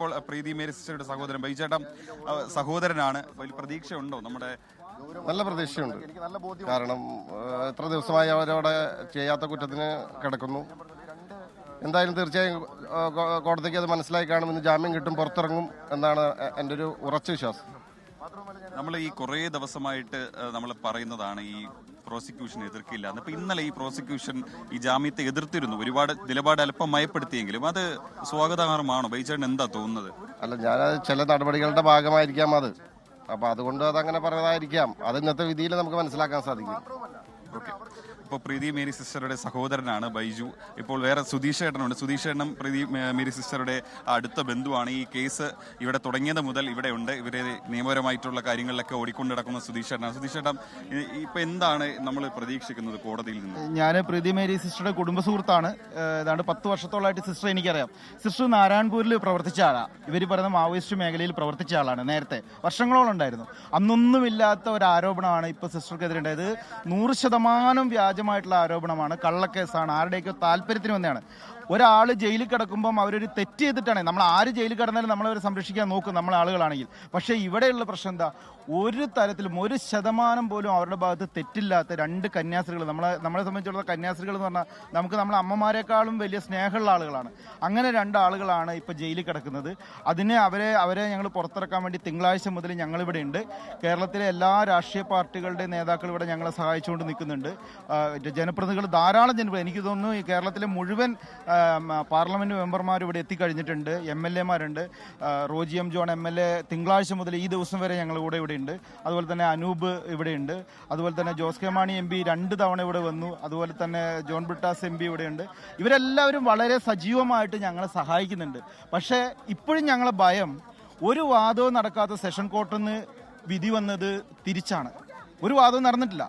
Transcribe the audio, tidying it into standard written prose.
ഇപ്പോൾ പ്രീതി മേരി സിസ്റ്ററുടെ സഹോദരൻ ബൈചേട്ടൻ സഹോദരനാണ്. വലിയ പ്രതീക്ഷയുണ്ടോ? നമ്മുടെ നല്ല പ്രതീക്ഷയുണ്ട്. കാരണം എത്ര ദിവസമായി അവരവിടെ ചെയ്യാത്ത കുറ്റത്തിന് കിടക്കുന്നു. എന്തായാലും തീർച്ചയായും കോടതിക്ക് അത് മനസ്സിലായി കാണും. ഇന്ന് ജാമ്യം കിട്ടും, പുറത്തിറങ്ങും എന്നാണ് എൻ്റെ ഒരു ഉറച്ച വിശ്വാസം. നമ്മൾ ഈ കുറേ ദിവസമായിട്ട് നമ്മൾ പറയുന്നതാണ് ഈ പ്രോസിക്യൂഷൻ എതിർക്കില്ല. അപ്പോൾ ഇന്നലെ ഈ പ്രോസിക്യൂഷൻ ഈ ജാമ്യത്തെ എതിർത്തിരുന്നു. ഒരുപാട് നിലപാട് അല്പം മയപ്പെടുത്തിയെങ്കിലും അത് സ്വാഗതാർഹമാണോ? ബൈചേട്ടൻ എന്താ തോന്നുന്നത്? അല്ല, ഞാനത് ചില നടപടികളുടെ ഭാഗമായിരിക്കാം അത്. അപ്പോൾ അതുകൊണ്ട് അതങ്ങനെ പറഞ്ഞതായിരിക്കാം. അത് ഇന്നത്തെ വിധിയിൽ നമുക്ക് മനസ്സിലാക്കാൻ സാധിക്കും. ഓക്കെ. ഇപ്പോൾ പ്രീതി മേരി സിസ്റ്ററുടെ സഹോദരനാണ് ബൈജു. ഇപ്പോൾ വേറെ സുധീഷ് ഏട്ടനുണ്ട്. സുധീഷ് ഏട്ടനും പ്രീതി മേരി സിസ്റ്ററുടെ അടുത്ത ബന്ധുവാണ്. ഈ കേസ് ഇവിടെ തുടങ്ങിയത് മുതൽ ഇവിടെ ഉണ്ട്. ഇവരെ നിയമപരമായിട്ടുള്ള കാര്യങ്ങളിലൊക്കെ ഓടിക്കൊണ്ട് നടക്കുന്ന സുധീഷ് ഏട്ടനാണ്. സുധീഷ് ഏട്ടൻ, ഇപ്പം എന്താണ് നമ്മൾ പ്രതീക്ഷിക്കുന്നത് കോടതിയിൽ നിന്ന്? ഞാൻ പ്രീതി മേരി സിസ്റ്ററുടെ കുടുംബ സുഹൃത്താണ്. ഏതാണ്ട് 10 വർഷത്തോളമായിട്ട് സിസ്റ്റർ എനിക്കറിയാം. സിസ്റ്റർ നാരായൺപൂരിൽ പ്രവർത്തിച്ച ആളാണ്. ഇവർ പറയുന്ന മാവോയിസ്റ്റ് മേഖലയിൽ പ്രവർത്തിച്ച ആളാണ്. നേരത്തെ വർഷങ്ങളോളം ഉണ്ടായിരുന്നു. അന്നൊന്നുമില്ലാത്ത ഒരു ആരോപണമാണ് ഇപ്പോൾ സിസ്റ്റർക്കെതിരെ ഉണ്ടായത്. 100% വ്യാജമായിട്ടുള്ള ആരോപണമാണ്, കള്ളക്കേസാണ്, ആരുടെയൊക്കെ താല്പര്യത്തിന് വന്നെയാണ്. ഒരാൾ ജയിലിൽ കിടക്കുമ്പം അവരൊരു തെറ്റ് ചെയ്തിട്ടാണ്. നമ്മൾ ആര് ജയിലിൽ കിടന്നാലും നമ്മളവരെ സംരക്ഷിക്കാൻ നോക്കും, നമ്മളെ ആളുകളാണെങ്കിൽ. പക്ഷേ ഇവിടെയുള്ള പ്രശ്നം എന്താ? ഒരു തരത്തിലും 1% പോലും അവരുടെ ഭാഗത്ത് തെറ്റില്ലാത്ത 2 കന്യാസ്ത്രീകൾ, നമ്മളെ സംബന്ധിച്ചുള്ള കന്യാസ്ത്രീകൾ എന്ന് പറഞ്ഞാൽ നമുക്ക് നമ്മളെ അമ്മമാരെക്കാളും വലിയ സ്നേഹമുള്ള ആളുകളാണ്. അങ്ങനെ 2 ആളുകളാണ് ഇപ്പോൾ ജയിലിൽ കിടക്കുന്നത്. അവരെ ഞങ്ങൾ പുറത്തിറക്കാൻ വേണ്ടി തിങ്കളാഴ്ച മുതൽ ഞങ്ങളിവിടെ ഉണ്ട്. കേരളത്തിലെ എല്ലാ രാഷ്ട്രീയ പാർട്ടികളുടെ നേതാക്കൾ ഇവിടെ ഞങ്ങളെ സഹായിച്ചുകൊണ്ട് നിൽക്കുന്നുണ്ട്. ജനപ്രതിനിധികൾ, ധാരാളം ജനപ്രതിനിധികൾ, എനിക്ക് തോന്നുന്നു ഈ കേരളത്തിലെ മുഴുവൻ പാർലമെന്റ് മെമ്പർമാർ ഇവിടെ എത്തിക്കഴിഞ്ഞിട്ടുണ്ട്. MLA മാരുണ്ട്. റോജി എം ജോൺ MLA തിങ്കളാഴ്ച മുതൽ ഈ ദിവസം വരെ ഞങ്ങൾ കൂടെ ഇവിടെ ഉണ്ട്. അതുപോലെ തന്നെ അനൂപ് ഇവിടെയുണ്ട്. അതുപോലെ തന്നെ ജോസ് കെ മാണി MP 2 തവണ ഇവിടെ വന്നു. അതുപോലെ തന്നെ ജോൺ ബ്രിട്ടാസ് MP ഇവിടെയുണ്ട്. ഇവരെല്ലാവരും വളരെ സജീവമായിട്ട് ഞങ്ങളെ സഹായിക്കുന്നുണ്ട്. പക്ഷേ ഇപ്പോഴും ഞങ്ങളെ ഭയം, ഒരു വാദവും നടക്കാത്ത സെഷൻ കോർട്ടിൽ നിന്ന് വിധി വന്നത് തിരിച്ചാണ്. ഒരു വാദവും നടന്നിട്ടില്ല.